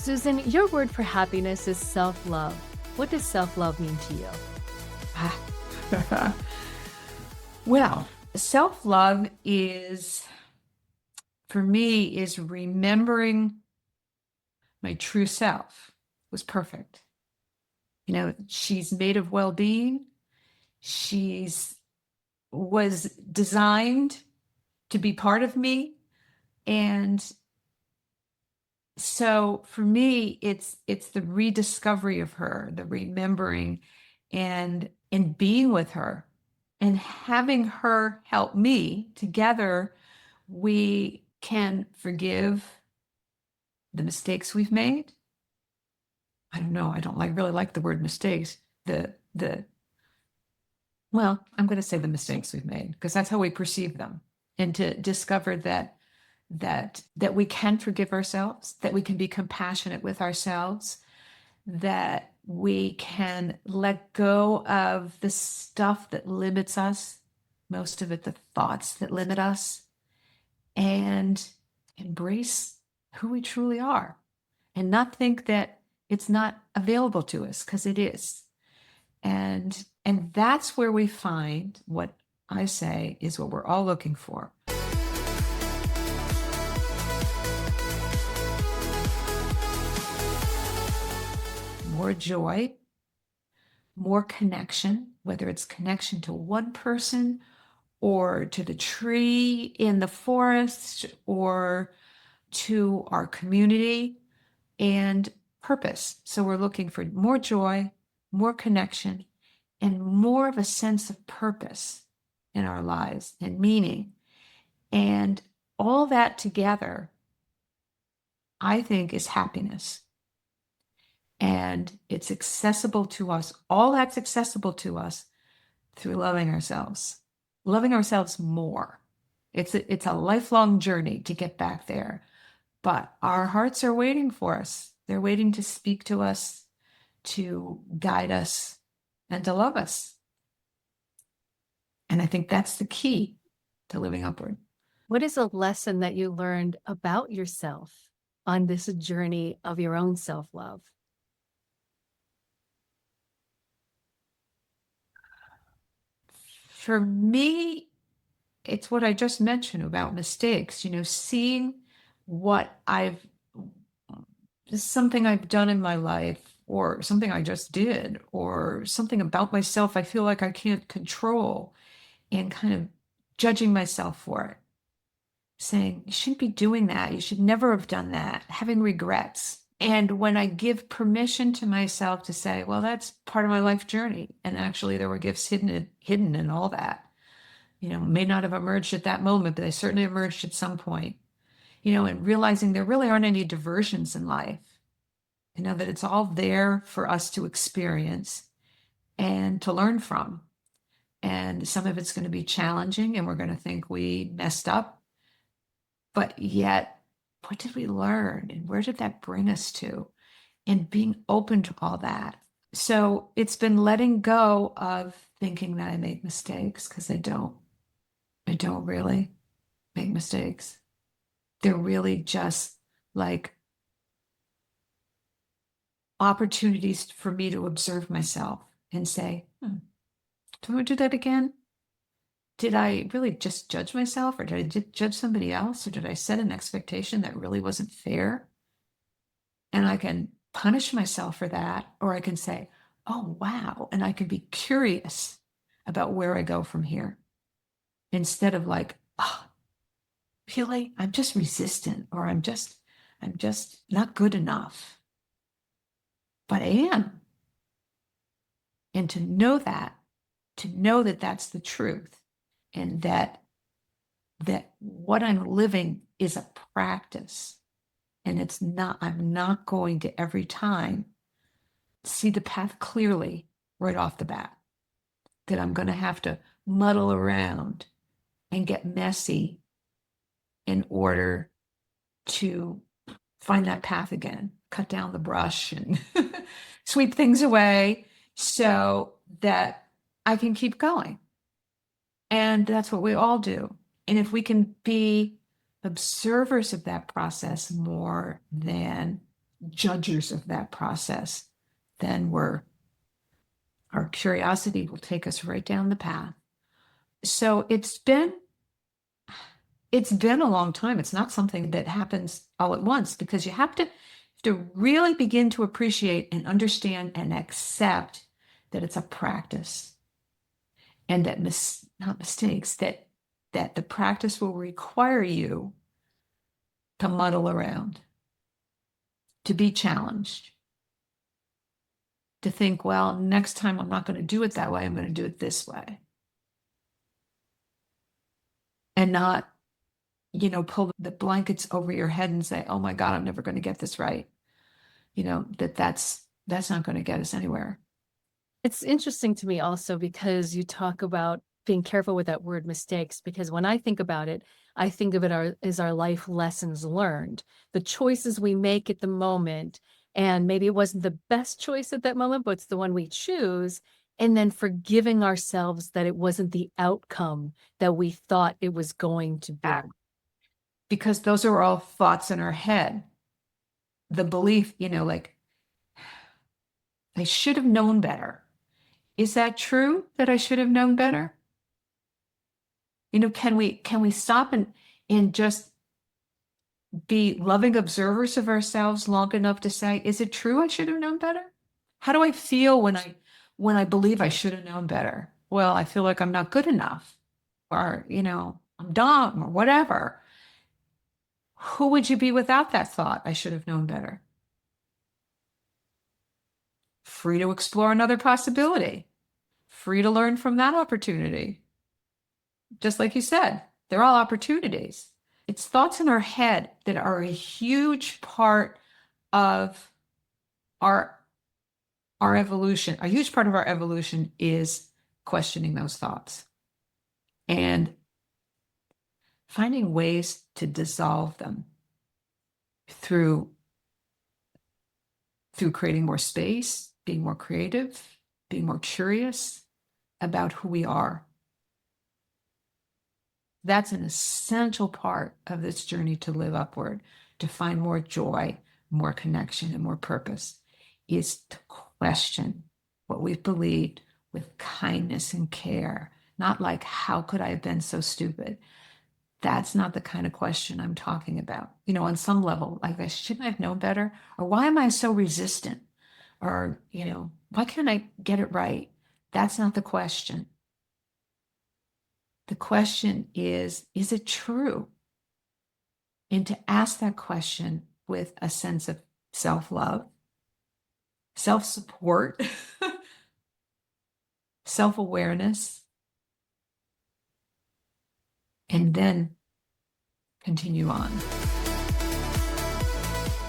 Susan, your word for happiness is self-love. What does self-love mean to you? Well, self-love is, for me, is remembering my true self was perfect. You know, she's made of well-being. She's was designed to be part of me. And so for me, it's the rediscovery of her, the remembering and being with her and having her help me. Together, we can forgive the mistakes we've made. I don't know, I don't really like the word mistakes. The well, I'm going to say the mistakes we've made because that's how we perceive them. And to discover that we can forgive ourselves, that we can be compassionate with ourselves, that we can let go of the stuff that limits us, most of it the thoughts that limit us, and embrace who we truly are and not think that it's not available to us, because it is. And that's where we find what I say is what we're all looking for. More joy, more connection, whether it's connection to one person or to the tree in the forest or to our community, and purpose. So we're looking for more joy, more connection, and more of a sense of purpose in our lives and meaning. And all that together, I think, is happiness. And it's accessible to us. All that's accessible to us through loving ourselves more. It's a lifelong journey to get back there, but our hearts are waiting for us. They're waiting to speak to us, to guide us, and to love us. And I think that's the key to living upward. What is a lesson that you learned about yourself on this journey of your own self-love? For me, it's what I just mentioned about mistakes, seeing what something I've done in my life, or something I just did, or something about myself I feel like I can't control, and kind of judging myself for it, saying, you shouldn't be doing that. You should never have done that, having regrets. And when I give permission to myself to say, well, that's part of my life journey. And actually there were gifts hidden in all that, may not have emerged at that moment, but they certainly emerged at some point, and realizing there really aren't any diversions in life, that it's all there for us to experience and to learn from. And some of it's going to be challenging and we're going to think we messed up, but yet, what did we learn and where did that bring us to? And being open to all that. So it's been letting go of thinking that I make mistakes, because I don't. I don't really make mistakes. They're really just like opportunities for me to observe myself and say, do I do that again? Did I really just judge myself, or did I judge somebody else, or did I set an expectation that really wasn't fair? And I can punish myself for that, or I can say, oh, wow. And I can be curious about where I go from here, instead of like, oh, really? I'm just resistant, or I'm just not good enough. But I am. And to know that that's the truth, and that what I'm living is a practice, and I'm not going to every time see the path clearly right off the bat, that I'm going to have to muddle around and get messy in order to find that path again, cut down the brush and sweep things away so that I can keep going. And that's what we all do. And if we can be observers of that process more than judges of that process, then our curiosity will take us right down the path. So it's been a long time. It's not something that happens all at once, because you have to really begin to appreciate and understand and accept that it's a practice, and that not mistakes, that the practice will require you to muddle around, to be challenged, to think, well, next time I'm not going to do it that way. I'm going to do it this way. And not, pull the blankets over your head and say, oh my God, I'm never going to get this right. That's not going to get us anywhere. It's interesting to me also because you talk about being careful with that word mistakes, because when I think about it, I think of it as our life lessons learned, the choices we make at the moment. And maybe it wasn't the best choice at that moment, but it's the one we choose. And then forgiving ourselves that it wasn't the outcome that we thought it was going to be. Because those are all thoughts in our head. The belief, like, I should have known better. Is that true, that I should have known better? Can we stop and just be loving observers of ourselves long enough to say, is it true I should have known better? How do I feel when I believe I should have known better? Well, I feel like I'm not good enough, or, I'm dumb, or whatever. Who would you be without that thought, I should have known better? Free to explore another possibility, free to learn from that opportunity. Just like you said, they're all opportunities. It's thoughts in our head that are a huge part of our evolution. A huge part of our evolution is questioning those thoughts and finding ways to dissolve them through creating more space, being more creative, being more curious about who we are. That's an essential part of this journey to live upward, to find more joy, more connection, and more purpose, is to question what we've believed with kindness and care. Not like, how could I have been so stupid? That's not the kind of question I'm talking about. On some level, like, I shouldn't I have known better? Or why am I so resistant? Or, why can't I get it right? That's not the question. The question is it true? And to ask that question with a sense of self-love, self-support, self-awareness, and then continue on.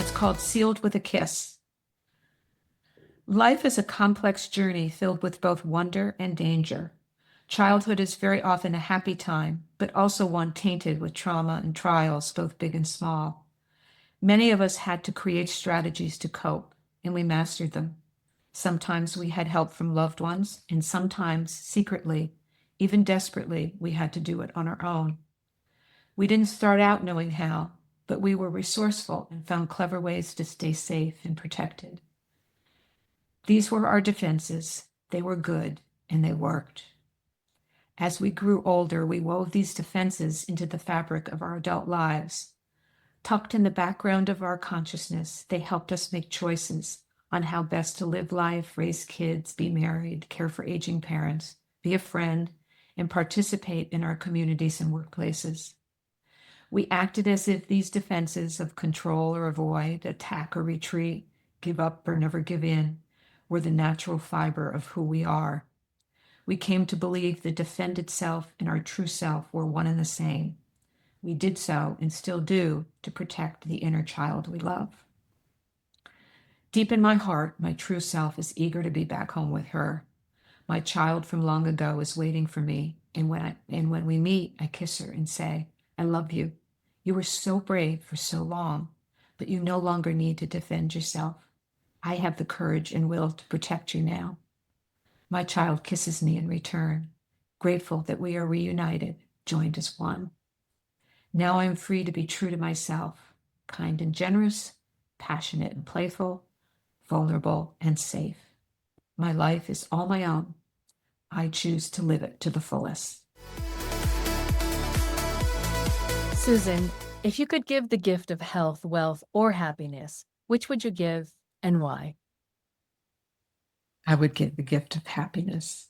It's called Sealed with a Kiss. Life is a complex journey filled with both wonder and danger. Childhood is very often a happy time, but also one tainted with trauma and trials, both big and small. Many of us had to create strategies to cope, and we mastered them. Sometimes we had help from loved ones, and sometimes, secretly, even desperately, we had to do it on our own. We didn't start out knowing how, but we were resourceful and found clever ways to stay safe and protected. These were our defenses. They were good, and they worked. As we grew older, we wove these defenses into the fabric of our adult lives. Tucked in the background of our consciousness, they helped us make choices on how best to live life, raise kids, be married, care for aging parents, be a friend, and participate in our communities and workplaces. We acted as if these defenses of control or avoid, attack or retreat, give up or never give in, were the natural fiber of who we are. We came to believe the defended self and our true self were one and the same. We did so, and still do, to protect the inner child we love. Deep in my heart, my true self is eager to be back home with her. My child from long ago is waiting for me, and when we meet, I kiss her and say, I love you. You were so brave for so long, but you no longer need to defend yourself. I have the courage and will to protect you now. My child kisses me in return, grateful that we are reunited, joined as one. Now I am free to be true to myself, kind and generous, passionate and playful, vulnerable and safe. My life is all my own. I choose to live it to the fullest. Susan, if you could give the gift of health, wealth, or happiness, which would you give and why? I would give the gift of happiness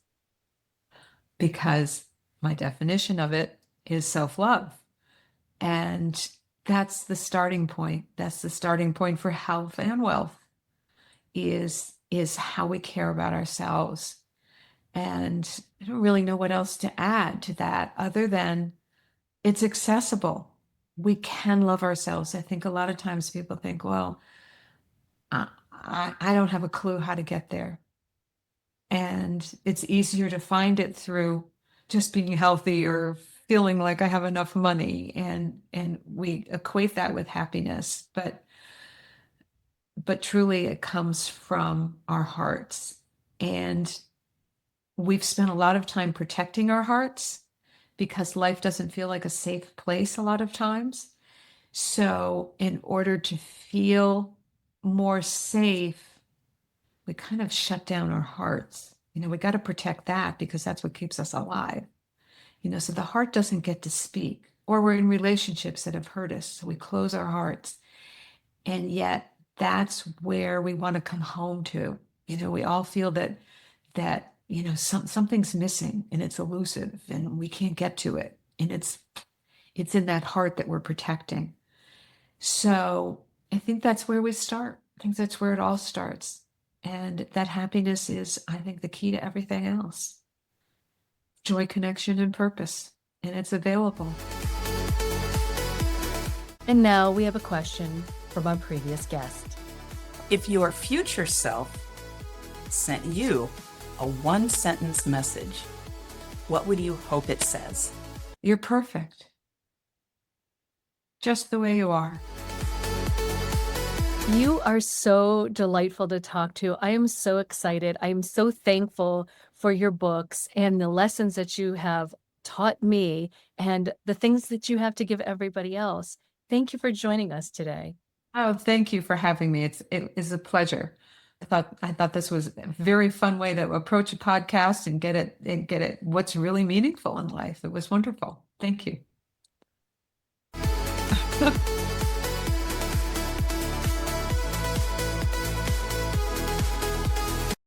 because my definition of it is self-love. And that's the starting point. That's the starting point for health and wealth is how we care about ourselves. And I don't really know what else to add to that other than it's accessible. We can love ourselves. I think a lot of times people think, well, I don't have a clue how to get there. And it's easier to find it through just being healthy or feeling like I have enough money. And we equate that with happiness. But truly it comes from our hearts. And we've spent a lot of time protecting our hearts because life doesn't feel like a safe place a lot of times. So in order to feel more safe, we kind of shut down our hearts. We got to protect that because that's what keeps us alive. So the heart doesn't get to speak, or we're in relationships that have hurt us. So we close our hearts. And yet that's where we want to come home to. We all feel that something's missing and it's elusive and we can't get to it. And it's in that heart that we're protecting. So I think that's where we start. I think that's where it all starts. And that happiness is, I think, the key to everything else. Joy, connection, and purpose. And it's available. And now we have a question from our previous guest. If your future self sent you a one-sentence message, what would you hope it says? You're perfect. Just the way you are. You are so delightful to talk to. I am so excited. I am so thankful for your books and the lessons that you have taught me and the things that you have to give everybody else. Thank you for joining us today. Oh, thank you for having me. It is a pleasure. I thought this was a very fun way to approach a podcast and get it what's really meaningful in life. It was wonderful. Thank you.